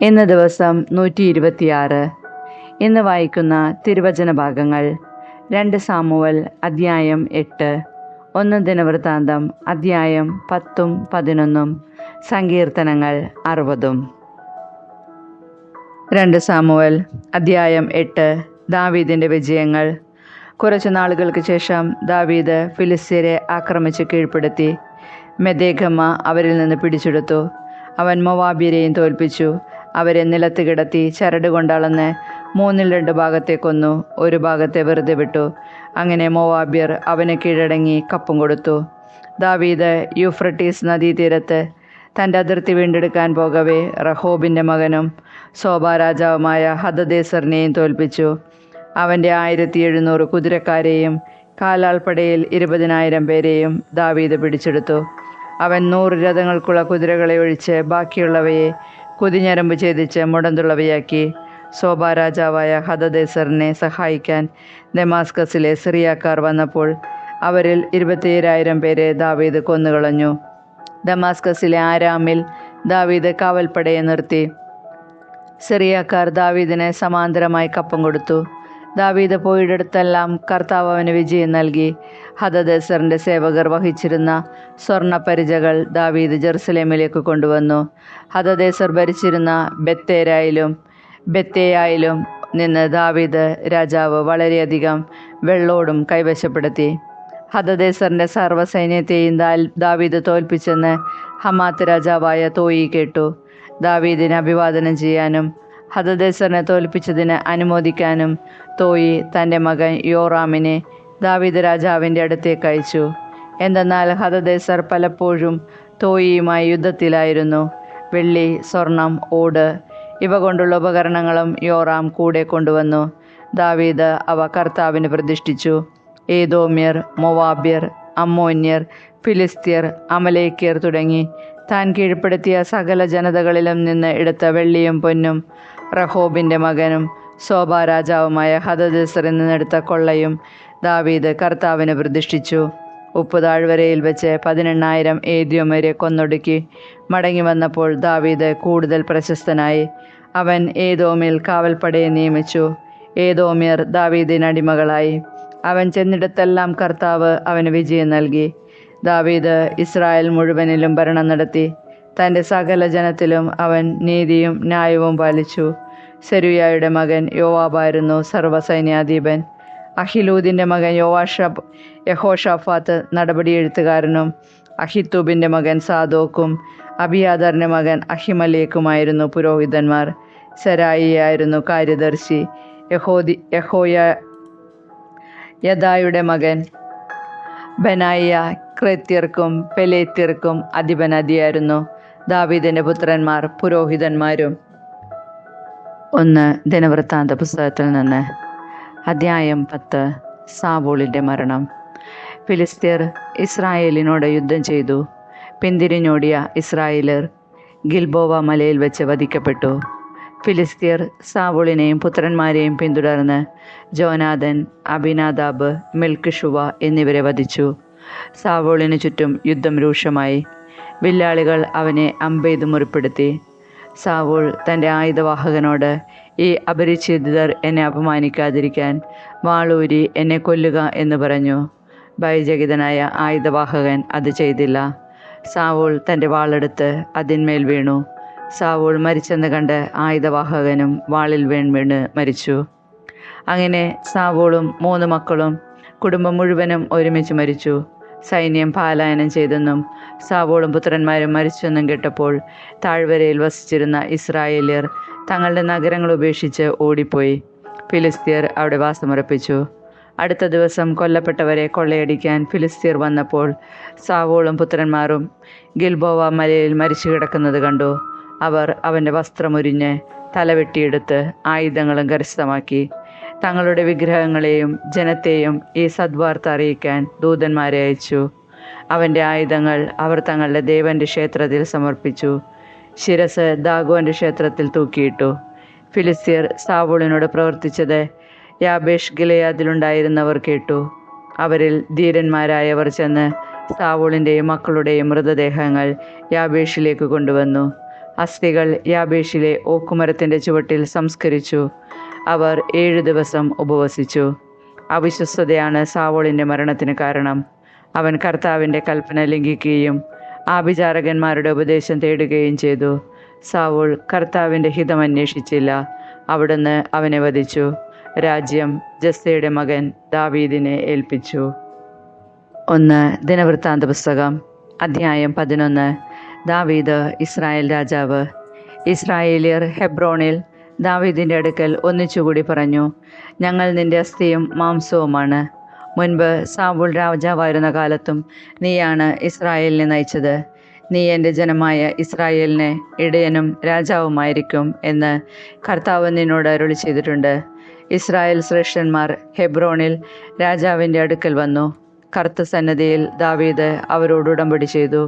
ഇന്ന് ദിവസം 126. ഇന്ന് വായിക്കുന്ന തിരുവചന ഭാഗങ്ങൾ: 2 സാമുവൽ അധ്യായം 8, 1 ദിനവൃത്താന്തം അധ്യായം 10-11, സങ്കീർത്തനങ്ങൾ 60. 2 സാമുവൽ അധ്യായം 8. ദാവീദിൻ്റെ വിജയങ്ങൾ. കുറച്ചു നാളുകൾക്ക് ശേഷം ദാവീദ് ഫിലിസ്ത്യരെ ആക്രമിച്ച് കീഴ്പ്പെടുത്തി. മെദേഗമ്മ അവരിൽ നിന്ന് പിടിച്ചെടുത്തു. അവൻ മോവാബ്യരെയും തോൽപ്പിച്ചു. അവരെ നിലത്ത് കിടത്തി ചരട് കൊണ്ടളന്ന് 2 ഭാഗത്തെ കൊന്നു, 1 ഭാഗത്തെ വെറുതെ വിട്ടു. അങ്ങനെ മോവാബ്യർ അവന് കീഴടങ്ങി കപ്പം കൊടുത്തു. ദാവീദ് യൂഫ്രട്ടീസ് നദീതീരത്ത് തൻ്റെ അതിർത്തി വീണ്ടെടുക്കാൻ പോകവേ റഹോബിൻ്റെ മകനും സോബാ രാജാവുമായ ഹദദേസറിനെയും തോൽപ്പിച്ചു. അവൻ്റെ 1700 കുതിരക്കാരെയും കാലാൾപ്പടയിൽ 20,000 പേരെയും ദാവീദ് പിടിച്ചെടുത്തു. അവൻ 100 രഥങ്ങൾക്കുള്ള കുതിരകളെ ഒഴിച്ച് ബാക്കിയുള്ളവയെ കുതിഞ്ഞരമ്പ് ഛേദിച്ച് മുടന്തുള്ളവയാക്കി. സോബാ രാജാവായ ഹദദേസറിനെ സഹായിക്കാൻ ദമാസ്കസിലെ സിറിയാക്കാർ വന്നപ്പോൾ അവരിൽ 27,000 പേരെ ദാവീദ് കൊന്നുകളഞ്ഞു. ദമാസ്കസിലെ ആരാമിൽ ദാവീദ് കാവൽപ്പടയെ നിർത്തി. സിറിയാക്കാർ ദാവീദിന് സമാന്തരമായി കപ്പം കൊടുത്തു. ദാവീദ് പോയിടത്തെല്ലാം കർത്താവ് അവന് വിജയം നൽകി. ഹദദേസറിൻ്റെ സേവകർ വഹിച്ചിരുന്ന സ്വർണ്ണ പരിചകൾ ദാവീദ് ജെറുസലേമിലേക്ക് കൊണ്ടുവന്നു. ഹദദേസർ ഭരിച്ചിരുന്ന ബത്തേയായിലും നിന്ന് ദാവീദ് രാജാവ് വളരെയധികം വെള്ളോടും കൈവശപ്പെടുത്തി. ഹദദേസറിൻ്റെ സർവ്വസൈന്യത്തെയും ദാവീദ് തോൽപ്പിച്ചെന്ന് ഹമാത്ത് രാജാവായ തോയി കേട്ടു. ദാവീദിനെ അഭിവാദനം ചെയ്യാനും ഹദദേസറിനെ തോൽപ്പിച്ചതിന് അനുമോദിക്കാനും തോയി തൻ്റെ മകൻ യോറാമിനെ ദാവീദ് രാജാവിൻ്റെ അടുത്തേക്ക് അയച്ചു. എന്തെന്നാൽ ഹദദേസർ പലപ്പോഴും തോയിയുമായി യുദ്ധത്തിലായിരുന്നു. വെള്ളി, സ്വർണം, ഓട് ഇവ കൊണ്ടുള്ള ഉപകരണങ്ങളും യോറാം കൂടെ കൊണ്ടുവന്നു. ദാവീദ് അവ കർത്താവിന് പ്രതിഷ്ഠിച്ചു. ഏദോമ്യർ, മൊവാബ്യർ, അമ്മോന്യർ, ഫിലിസ്ത്യർ, അമലേക്യർ തുടങ്ങി താൻ കീഴ്പ്പെടുത്തിയ സകല ജനതകളിലും നിന്ന് എടുത്ത വെള്ളിയും പൊന്നും റഹോബിൻ്റെ മകനും സോബാ രാജാവുമായ ഹദദേസറിൽ നിന്നെടുത്ത കൊള്ളയും ദാവീദ് കർത്താവിന് പ്രതിഷ്ഠിച്ചു. ഉപ്പ് താഴ്വരയിൽ വെച്ച് 18,000 ഏദോമ്യരെ കൊന്നൊടുക്കി മടങ്ങി വന്നപ്പോൾ ദാവീദ് കൂടുതൽ പ്രശസ്തനായി. അവൻ ഏദോമിൽ കാവൽപ്പടയെ നിയമിച്ചു. ഏദോമ്യർ ദാവീദിന് അടിമകളായി. അവൻ ചെന്നിടത്തെല്ലാം കർത്താവ് അവന് വിജയം നൽകി. ദാവീദ് ഇസ്രായേൽ മുഴുവനിലും ഭരണം നടത്തി. തൻ്റെ സകല ജനത്തിലും അവൻ നീതിയും ന്യായവും പാലിച്ചു. സെരുയായുടെ മകൻ യോവാബായിരുന്നു സർവ്വസൈന്യാധിപൻ. അഹിലൂദിൻ്റെ മകൻ യഹോഷാഫാത്ത് നടപടി എഴുത്തുകാരനും അഹിത്തൂബിൻ്റെ മകൻ സാദോക്കും അബിയാദറിൻ്റെ മകൻ അഹിമലേക്കുമായിരുന്നു പുരോഹിതന്മാർ. സെരായിയായിരുന്നു കാര്യദർശി. യദായുടെ മകൻ ബനായിയ ക്രേത്യർക്കും പെലേത്യർക്കും അധിപനായിരുന്നു. ദാവീദിൻ്റെ പുത്രന്മാർ പുരോഹിതന്മാരും. 1 ദിനവൃത്താന്ത പുസ്തകത്തിൽ നിന്ന് അധ്യായം 10. സാവൂളിൻ്റെ മരണം. ഫിലിസ്ത്യർ ഇസ്രായേലിനോട് യുദ്ധം ചെയ്തു. പിന്തിരിഞ്ഞോടിയ ഇസ്രായേലർ ഗിൽബോവ മലയിൽ വെച്ച് വധിക്കപ്പെട്ടു. ഫിലിസ്ത്യർ സാവൂളിനെയും പുത്രന്മാരെയും പിന്തുടർന്ന് ജോനാഥൻ, അബിനാദാബ്, മെൽക്കിഷുവ എന്നിവരെ വധിച്ചു. സാവൂളിന് ചുറ്റും യുദ്ധം രൂക്ഷമായി. വില്ലാളികൾ അവനെ അമ്പെയ്ത് മുറിപ്പെടുത്തി. സാവൂൾ തൻ്റെ ആയുധവാഹകനോട്, ഈ അപരിച്ഛേദിതർ എന്നെ അപമാനിക്കാതിരിക്കാൻ വാളൂരി എന്നെ കൊല്ലുക എന്ന് പറഞ്ഞു. ഭയചകിതനായ ആയുധവാഹകൻ അത് ചെയ്തില്ല. സാവൂൾ തൻ്റെ വാളെടുത്ത് അതിന്മേൽ വീണു. സാവൂൾ മരിച്ചെന്ന് കണ്ട് ആയുധവാഹകനും വാളിൽ വീണ് മരിച്ചു. അങ്ങനെ സാവൂളും 3 മക്കളും കുടുംബം മുഴുവനും ഒരുമിച്ച് മരിച്ചു. സൈന്യം പലായനം ചെയ്തെന്നും സാവൂളും പുത്രന്മാരും മരിച്ചെന്നും കേട്ടപ്പോൾ താഴ്വരയിൽ വസിച്ചിരുന്ന ഇസ്രായേല്യർ തങ്ങളുടെ നഗരങ്ങൾ ഉപേക്ഷിച്ച് ഓടിപ്പോയി. ഫിലിസ്ത്യർ അവിടെ വാസമുറപ്പിച്ചു. അടുത്ത ദിവസം കൊല്ലപ്പെട്ടവരെ കൊള്ളയടിക്കാൻ ഫിലിസ്ത്യർ വന്നപ്പോൾ സാവൂളും പുത്രന്മാരും ഗിൽബോവ മലയിൽ മരിച്ചു കിടക്കുന്നത് കണ്ടു. അവർ അവൻ്റെ വസ്ത്രമുരിഞ്ഞ് തലവെട്ടിയെടുത്ത് ആയുധങ്ങളും കരസ്ഥമാക്കി. തങ്ങളുടെ വിഗ്രഹങ്ങളെയും ജനത്തെയും ഈ സദ്വാർത്ത അറിയിക്കാൻ ദൂതന്മാരെ അയച്ചു. അവൻ്റെ ആയുധങ്ങൾ അവർ തങ്ങളുടെ ദേവൻ്റെ ക്ഷേത്രത്തിൽ സമർപ്പിച്ചു. ശിരസ് ദാഗോൻ്റെ ക്ഷേത്രത്തിൽ തൂക്കിയിട്ടു. ഫിലിസ്ത്യർ സാവൂളിനോട് പ്രവർത്തിച്ചത് യാബേഷ് ഗിലെയാദിലുണ്ടായിരുന്നവർ കേട്ടു. അവരിൽ ധീരന്മാരായവർ ചെന്ന് സാവൂളിൻ്റെയും മക്കളുടെയും മൃതദേഹങ്ങൾ യാബേഷിലേക്ക് കൊണ്ടുവന്നു. അസ്ഥികൾ യാബേഷിലെ ഓക്കുമരത്തിൻ്റെ ചുവട്ടിൽ സംസ്കരിച്ചു. അവർ 7 ദിവസം ഉപവസിച്ചു. അവിശ്വസ്തതയാണ് സാവോളിൻ്റെ മരണത്തിന് കാരണം. അവൻ കർത്താവിൻ്റെ കൽപ്പന ലംഘിക്കുകയും ആഭിചാരകന്മാരുടെ ഉപദേശം തേടുകയും ചെയ്തു. സാവൂൾ കർത്താവിൻ്റെ ഹിതം അന്വേഷിച്ചില്ല. അവിടുന്ന് അവനെ വധിച്ചു. രാജ്യം ജസ്സയുടെ മകൻ ദാവീദിനെ ഏൽപ്പിച്ചു. 1 ദിനവൃത്താന്ത പുസ്തകം അധ്യായം 11. ദാവീദ് ഇസ്രായേൽ രാജാവ്. ഇസ്രായേലിയർ ഹെബ്രോണിൽ ദാവീദിൻ്റെ അടുക്കൽ ഒന്നിച്ചുകൂടി പറഞ്ഞു, ഞങ്ങൾ നിന്റെ അസ്ഥിയും മാംസവുമാണ്. മുൻപ് സാവൂൾ രാജാവായിരുന്ന കാലത്തും നീയാണ് ഇസ്രായേലിനെ നയിച്ചത്. നീ എൻ്റെ ജനമായ ഇസ്രായേലിന് ഇടയനും രാജാവുമായിരിക്കും എന്ന് കർത്താവ് നിന്നോട് അരുളി ചെയ്തിട്ടുണ്ട്. ഇസ്രായേൽ ശ്രേഷ്ഠന്മാർ ഹെബ്രോണിൽ രാജാവിൻ്റെ അടുക്കൽ വന്നു. കർത്ത സന്നദ്ധിയിൽ ദാവീദ് അവരോട് ഉടമ്പടി ചെയ്തു.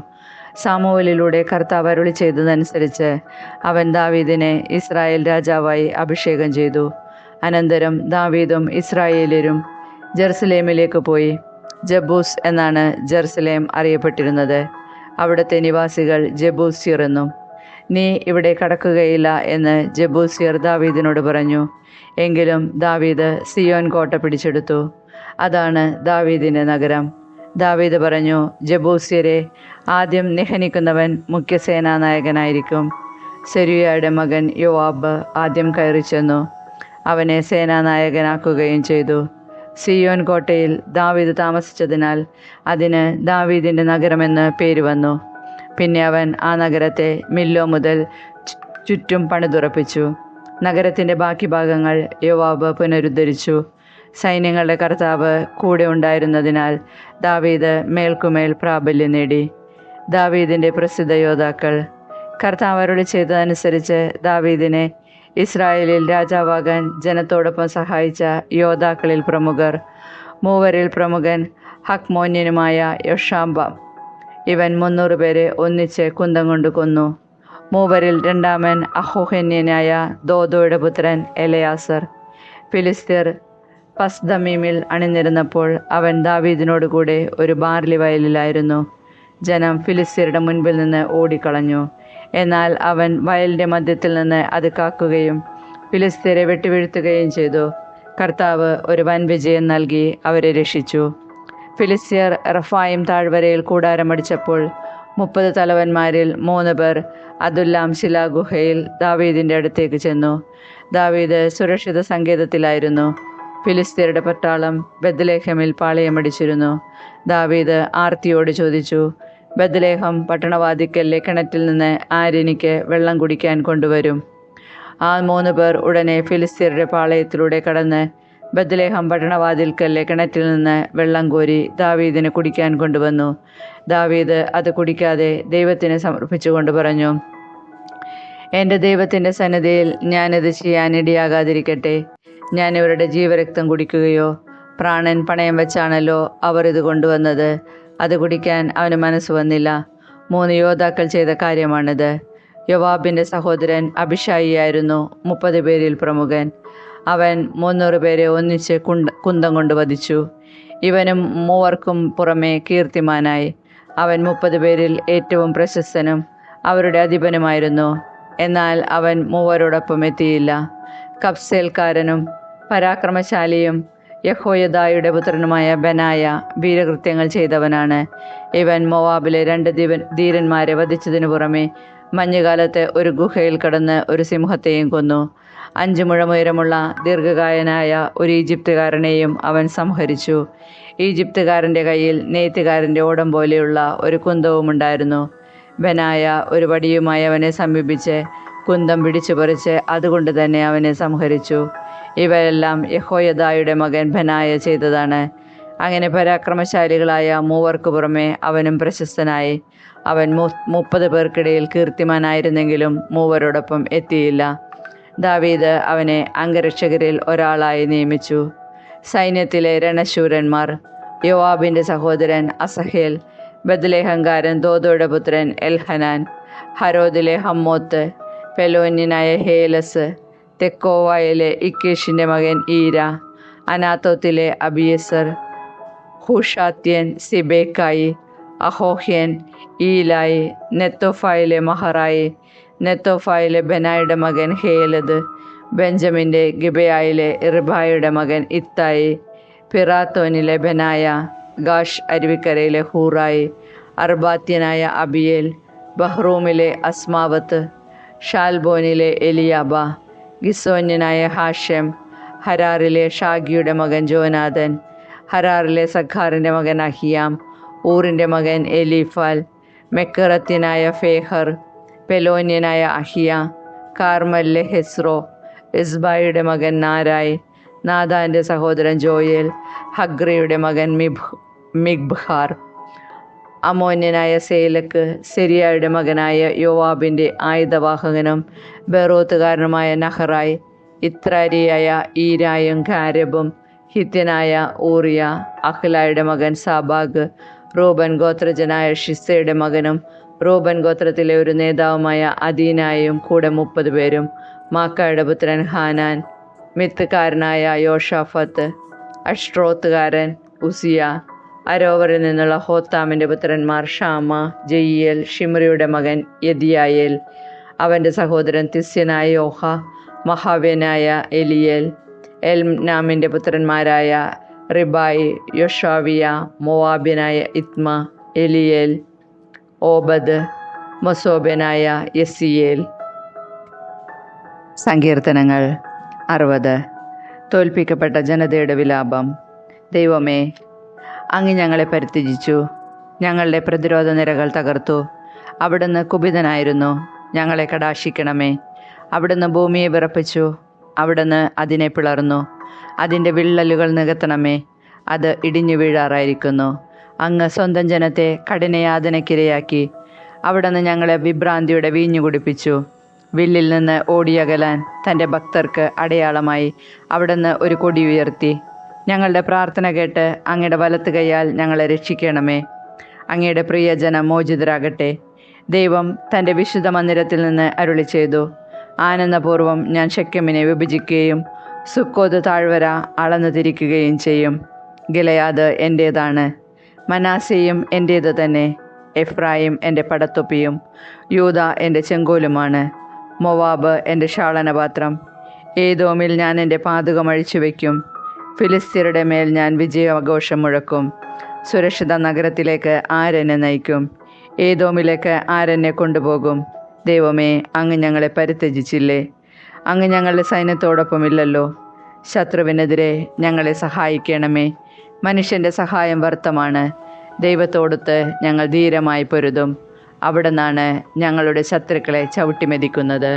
സാമുവേലിലൂടെ കർത്താവ് അരുളി ചെയ്തതനുസരിച്ച് അവൻ ദാവീദിനെ ഇസ്രായേൽ രാജാവായി അഭിഷേകം ചെയ്തു. അനന്തരം ദാവീദും ഇസ്രായേല്യരും ജെറുസലേമിലേക്ക് പോയി. ജബൂസ് എന്നാണ് ജെറുസലേം അറിയപ്പെട്ടിരുന്നത്. അവിടുത്തെ നിവാസികൾ ജബൂസ്യർ എന്നും. നീ ഇവിടെ കടക്കുകയില്ല എന്ന് ജബൂസ്യർ ദാവീദിനോട് പറഞ്ഞു. എങ്കിലും ദാവീദ് സിയോൻ കോട്ട പിടിച്ചെടുത്തു. അതാണ് ദാവീദിൻ്റെ നഗരം. ദാവീദ് പറഞ്ഞു, ജബൂസ്യരെ, ആദ്യം നിഹനിക്കുന്നവൻ മുഖ്യസേനാനായകനായിരിക്കും. സെരൂയയുടെ മകൻ യോവാബ് ആദ്യം കയറി ചെന്നു. അവനെ സേനാനായകനാക്കുകയും ചെയ്തു. സിയോൻ കോട്ടയിൽ ദാവീദ് താമസിച്ചതിനാൽ അതിന് ദാവീദിൻ്റെ നഗരമെന്ന് പേര് വന്നു. പിന്നെ അവൻ ആ നഗരത്തെ മില്ലോ മുതൽ ചുറ്റും പണിതുറപ്പിച്ചു. നഗരത്തിൻ്റെ ബാക്കി ഭാഗങ്ങൾ യോവാബ് പുനരുദ്ധരിച്ചു. സൈന്യങ്ങളുടെ കർത്താവ് കൂടെ ഉണ്ടായിരുന്നതിനാൽ ദാവീദ് മേൽക്കുമേൽ പ്രാബല്യം നേടി. ദാവീദിൻ്റെ പ്രസിദ്ധ യോദ്ധാക്കൾ. കർത്താവ് അരുളി ചെയ്തതനുസരിച്ച് ദാവീദിനെ ഇസ്രായേലിൽ രാജാവാകാൻ ജനത്തോടൊപ്പം സഹായിച്ച യോദ്ധാക്കളിൽ പ്രമുഖർ. മൂവരിൽ പ്രമുഖൻ ഹക്മോന്യനുമായ യോഷാബാം. ഇവൻ 300 പേരെ ഒന്നിച്ച് കുന്തം കൊണ്ട് കൊന്നു. മൂവരിൽ രണ്ടാമൻ അഹോഹന്യനായ ദോദോയുടെ പുത്രൻ എലയാസർ. ഫിലിസ്ത്യർ പസ്ദമീമിൽ അണിനിരുന്നപ്പോൾ അവൻ ദാവീദിനോടുകൂടെ ഒരു ബാർലി വയലിലായിരുന്നു. ജനം ഫിലിസ്ത്യരുടെ മുൻപിൽ നിന്ന് ഓടിക്കളഞ്ഞു. എന്നാൽ അവൻ വയലിൻ്റെ മധ്യത്തിൽ നിന്ന് അത് കാക്കുകയും ഫിലിസ്ത്യരെ വെട്ടിവീഴ്ത്തുകയും ചെയ്തു. കർത്താവ് ഒരു വൻ വിജയം നൽകി അവരെ രക്ഷിച്ചു. ഫിലിസ്ത്യർ റഫായിം താഴ്വരയിൽ കൂടാരമടിച്ചപ്പോൾ 30 തലവന്മാരിൽ 3 പേർ അദുല്ലാം ശിലാഗുഹയിൽ ദാവീദിൻ്റെ അടുത്തേക്ക് ചെന്നു. ദാവീദ് സുരക്ഷിത സങ്കേതത്തിലായിരുന്നു. ഫിലിസ്ത്യരുടെ പട്ടാളം ബെത്ലഹേമിൽ പാളയമടിച്ചിരുന്നു. ദാവീദ് ആർത്തിയോട് ചോദിച്ചു, ബെത്ലഹേം പട്ടണവാതിക്കലിലെ കിണറ്റിൽ നിന്ന് ആരെനിക്ക് വെള്ളം കുടിക്കാൻ കൊണ്ടുവരും? ആ 3 പേർ ഉടനെ ഫിലിസ്ത്യരുടെ പാളയത്തിലൂടെ കടന്ന് ബെത്ലഹേം പട്ടണവാതിൽക്കലിലെ കിണറ്റിൽ നിന്ന് വെള്ളം കോരി ദാവീദിന് കുടിക്കാൻ കൊണ്ടുവന്നു. ദാവീദ് അത് കുടിക്കാതെ ദൈവത്തിന് സമർപ്പിച്ചുകൊണ്ട് പറഞ്ഞു, എൻ്റെ ദൈവത്തിൻ്റെ സന്നിധിയിൽ ഞാനിത് ചെയ്യാനിടയാകാതിരിക്കട്ടെ. ഞാൻ ഇവരുടെ ജീവരക്തം കുടിക്കുകയോ? പ്രാണൻ പണയം വെച്ചാണല്ലോ അവർ ഇത് കൊണ്ടുവന്നത്. അത് കുടിക്കാൻ അവന് മനസ്സ് വന്നില്ല. 3 യോദ്ധാക്കൾ ചെയ്ത കാര്യമാണിത്. യോവാബിൻ്റെ സഹോദരൻ അബിഷായിയായിരുന്നു 30 പേരിൽ പ്രമുഖൻ. അവൻ 300 പേരെ ഒന്നിച്ച് കുന്തം കൊണ്ട് വധിച്ചു. ഇവനും മൂവർക്കും പുറമെ കീർത്തിമാനായി. അവൻ 30 പേരിൽ ഏറ്റവും പ്രശസ്തനും അവരുടെ അധിപനുമായിരുന്നു. എന്നാൽ അവൻ മൂവരോടൊപ്പം എത്തിയില്ല. കബ്സേൽക്കാരനും പരാക്രമശാലിയും യഹോയദായുടെ പുത്രനുമായ ബെനായ വീരകൃത്യങ്ങൾ ചെയ്തവനാണ്. ഇവൻ മോവാബിലെ 2 ധീരന്മാരെ വധിച്ചതിനു പുറമെ മഞ്ഞുകാലത്ത് ഒരു ഗുഹയിൽ കടന്ന് ഒരു സിംഹത്തെയും കൊന്നു. 5 മുഴം ഉയരമുള്ള ദീർഘകായനായ ഒരു ഈജിപ്തുകാരനെയും അവൻ സംഹരിച്ചു. ഈജിപ്തുകാരൻ്റെ കയ്യിൽ നെയ്ത്തുകാരൻ്റെ ഓടം പോലെയുള്ള ഒരു കുന്തവും ഉണ്ടായിരുന്നു. ബെനായ ഒരു വടിയുമായി അവനെ സമീപിച്ച് കുന്തം പിടിച്ചു പറിച്ച് അതുകൊണ്ട് തന്നെ അവനെ സംഹരിച്ചു. ഇവയെല്ലാം യഹോയദായുടെ മകൻ ബെനായ ചെയ്തതാണ്. അങ്ങനെ പരാക്രമശാലികളായ മൂവർക്ക് പുറമെ അവനും പ്രശസ്തനായി. അവൻ 30 പേർക്കിടയിൽ കീർത്തിമാനായിരുന്നെങ്കിലും മൂവരോടൊപ്പം എത്തിയില്ല. ദാവീദ് അവനെ അംഗരക്ഷകരിൽ ഒരാളായി നിയമിച്ചു. സൈന്യത്തിലെ രണശൂരന്മാർ. യോവാബിൻ്റെ സഹോദരൻ അസഹേൽ, ബെത്ലഹേംകാരൻ ദോദോയുടെ പുത്രൻ എൽഹനാൻ, ഹരോദിലെ ഹമ്മോത്ത്, പെലോന്യനായ ഹേലസ്, തെക്കോവായിലെ ഇക്കേഷിൻ്റെ മകൻ ഈര, അനാത്തോത്തിലെ അബിയസർ, ഹൂഷാത്യൻ സിബേക്കായി, അഹോഹ്യൻ, ഈലായി, നെത്തോഫായിലെ മഹറായി, നെത്തോഫായിലെ ബെനായുടെ മകൻ ഹേലദ്, ബെഞ്ചമിൻ്റെ ഗിബയായിലെ ഇർബായുടെ മകൻ ഇത്തായി, പിറാത്തോനിലെ ബെനായ, ഗാഷ് അരുവിക്കരയിലെ ഹൂറായി, അർബാത്യനായ അബിയേൽ, ബഹ്റൂമിലെ അസ്മാവത്ത്, ഷാൽബോനിലെ എലിയാബ, ഗിസോന്യനായ ഹാഷെം, ഹരാറിലെ ഷാഗിയുടെ മകൻ ജോനാഥൻ, ഹരാറിലെ സഖാറിൻ്റെ മകൻ അഹിയാം, ഊറിൻ്റെ മകൻ എലീഫാൽ, മെക്കറത്യനായ ഫേഹർ, പെലോന്യനായ അഹിയ, കാർമലിലെ ഹെസ്രോ, ഇസ്ബായിയുടെ മകൻ നാരായ്, നാദാൻ്റെ സഹോദരൻ ജോയേൽ, ഹഗ്രയുടെ മകൻ മിഗ്ബാർ, അമോന്യനായ സേലക്ക്, സെരിയായുടെ മകനായ യോവാബിൻ്റെ ആയുധവാഹകനും ബെറോത്തുകാരനുമായ നഹറായ്, ഇത്രാരിയായ ഈരായും ഗാരബും, ഹിത്യനായ ഊറിയ, അഹ്ലായുടെ മകൻ സാബാഗ്, റൂബൻ ഗോത്രജനായ ഷിസയുടെ മകനും റൂബൻ ഗോത്രത്തിലെ ഒരു നേതാവുമായ അദീനായും കൂടെ 30 പേരും, മാക്കായുടെ പുത്രൻ ഹാനാൻ, മിത്ത്കാരനായ യോഷാഫത്ത്, അഷ്ട്രോത്തുകാരൻ ഉസിയ, അരോവറിൽ നിന്നുള്ള ഹോത്താമിൻ്റെ പുത്രന്മാർ ഷാമ, ജയിയേൽ, ഷിമ്രിയുടെ മകൻ യദിയായേൽ, അവൻ്റെ സഹോദരൻ തിസ്യനായ യോഹ, മഹാവ്യനായ എലിയേൽ, എൽനാമിൻ്റെ പുത്രന്മാരായ റിബായി, യൊഷാവിയ, മോവാബ്യനായ ഇത്മ, എലിയേൽ, ഓബദ്, മൊസോബ്യനായ യസിയേൽ. സങ്കീർത്തനങ്ങൾ 60. തോൽപ്പിക്കപ്പെട്ട ജനതയുടെ വിലാപം. ദൈവമേ, അങ്ങ് ഞങ്ങളെ പരിത്യജിച്ചു, ഞങ്ങളുടെ പ്രതിരോധ നിരകൾ തകർത്തു. അവിടുന്ന് കുപിതനായിരുന്നു, ഞങ്ങളെ കടാക്ഷിക്കണമേ. അവിടുന്ന് ഭൂമിയെ വിറപ്പിച്ചു, അവിടുന്ന് അതിനെ പിളർന്നു. അതിൻ്റെ വിള്ളലുകൾ നികത്തണമേ, അത് ഇടിഞ്ഞു വീഴാറായിരിക്കുന്നു. അങ്ങ് സ്വന്തം ജനത്തെ കഠിനയാതനയ്ക്കിരയാക്കി. അവിടുന്ന് ഞങ്ങളെ വിഭ്രാന്തിയുടെ വീഞ്ഞു കുടിപ്പിച്ചു. വില്ലിൽ നിന്ന് ഓടിയകലാൻ തൻ്റെ ഭക്തർക്ക് അടയാളമായി അവിടുന്ന് ഒരു കൊടി ഉയർത്തി. ഞങ്ങളുടെ പ്രാർത്ഥന കേട്ട് അങ്ങയുടെ വലത്ത് കൈയാൽ ഞങ്ങളെ രക്ഷിക്കണമേ. അങ്ങയുടെ പ്രിയജനം മോചിതരാകട്ടെ. ദൈവം തൻ്റെ വിശുദ്ധ മന്ദിരത്തിൽ നിന്ന് അരുളി ചെയ്തു, ആനന്ദപൂർവ്വം ഞാൻ ശെക്കെമിനെ വിഭജിക്കുകയും സുക്കോത്ത് താഴ്വര അളന്നു തിരിക്കുകയും ചെയ്യും. ഗിലെയാദ് എൻ്റേതാണ്, മനാസെയും എൻ്റേത് തന്നെ. എഫ്രായിം എൻ്റെ പടത്തൊപ്പിയും യൂദ എൻ്റെ ചെങ്കോലുമാണ്. മൊവാബ് എൻ്റെ ഷാളനപാത്രം. ഏദോമിൽ ഞാൻ എൻ്റെ പാതുകം അഴിച്ചു വയ്ക്കും. ഫിലിസ്ത്യരുടെ മേൽ ഞാൻ വിജയാഘോഷം മുഴക്കും. സുരക്ഷിത നഗരത്തിലേക്ക് ആരെന്നെ നയിക്കും? ഏദോമിലേക്ക് ആരെന്നെ കൊണ്ടുപോകും? ദൈവമേ, അങ്ങ് ഞങ്ങളെ പരിത്യജിച്ചില്ലേ? അങ്ങ് ഞങ്ങളുടെ സൈന്യത്തോടൊപ്പമില്ലല്ലോ. ശത്രുവിനെതിരെ ഞങ്ങളെ സഹായിക്കണമേ. മനുഷ്യൻ്റെ സഹായം വ്യർത്ഥമാണ്. ദൈവത്തോടൊത്ത് ഞങ്ങൾ ധീരമായി പൊരുതും. അവിടുന്നാണ് ഞങ്ങളുടെ ശത്രുക്കളെ ചവിട്ടിമെതിക്കുന്നത്.